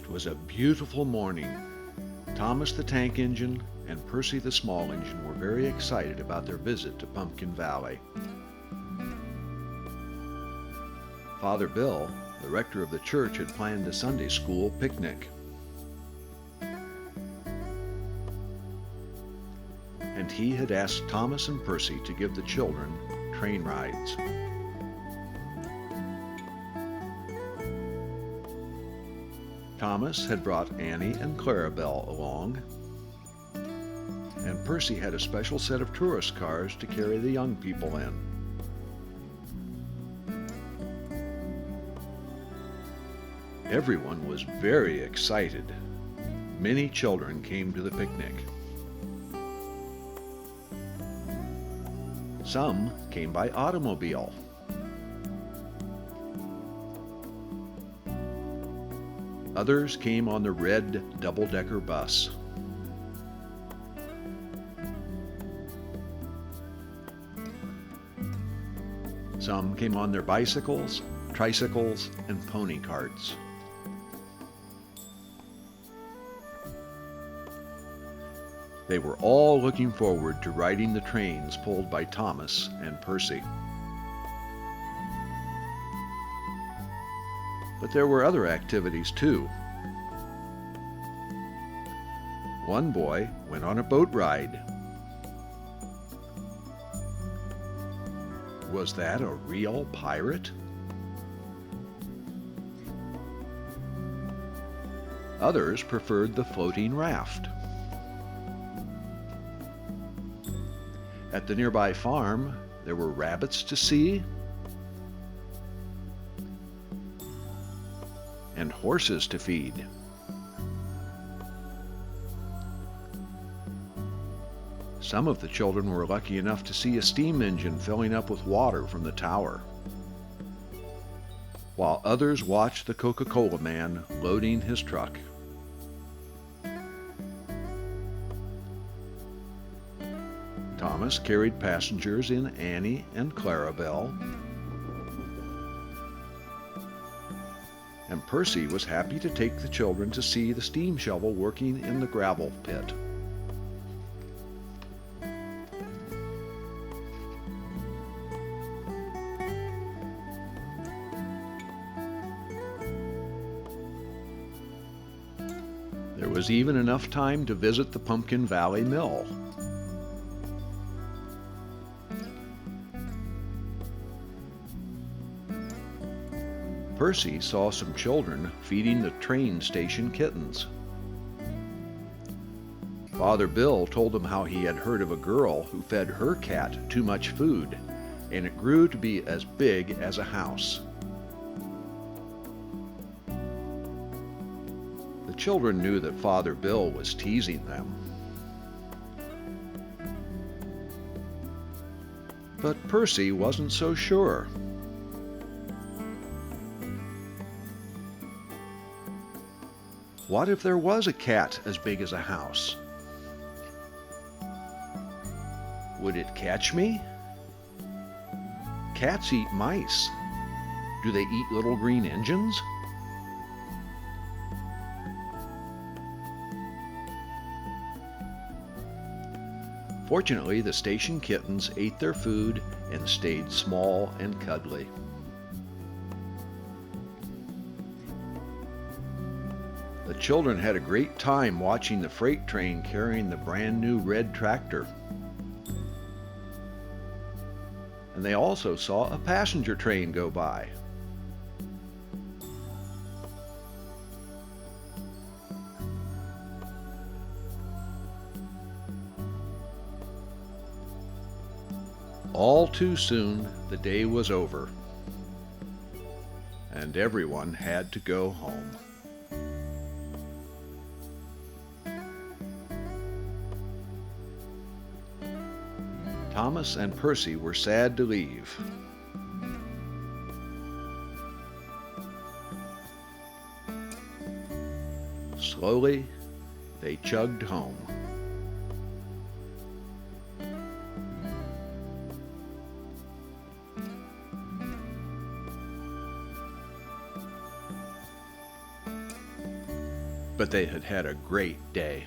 It was a beautiful morning. Thomas the Tank Engine and Percy the Small Engine were very excited about their visit to Pumpkin Valley. Father Bill, the rector of the church, had planned a Sunday school picnic. And he had asked Thomas and Percy to give the children train rides. Thomas had brought Annie and Clarabelle along, and Percy had a special set of tourist cars to carry the young people in. Everyone was very excited. Many children came to the picnic. Some came by automobile. Others came on the red double-decker bus. Some came on their bicycles, tricycles, and pony carts. They were all looking forward to riding the trains pulled by Thomas and Percy. But there were other activities too. One boy went on a boat ride. Was that a real pirate? Others preferred the floating raft. At the nearby farm, there were rabbits to see and horses to feed. Some of the children were lucky enough to see a steam engine filling up with water from the tower, while others watched the Coca-Cola man loading his truck. Thomas carried passengers in Annie and Clarabelle, and Percy was happy to take the children to see the steam shovel working in the gravel pit. There was even enough time to visit the Pumpkin Valley Mill. Percy saw some children feeding the train station kittens. Father Bill told him how he had heard of a girl who fed her cat too much food, and it grew to be as big as a house. The children knew that Father Bill was teasing them. But Percy wasn't so sure. What if there was a cat as big as a house? Would it catch me? Cats eat mice. Do they eat little green engines? Fortunately, the station kittens ate their food and stayed small and cuddly. The children had a great time watching the freight train carrying the brand new red tractor. And they also saw a passenger train go by. All too soon, the day was over, and everyone had to go home. Thomas and Percy were sad to leave. Slowly, they chugged home. but they had had a great day.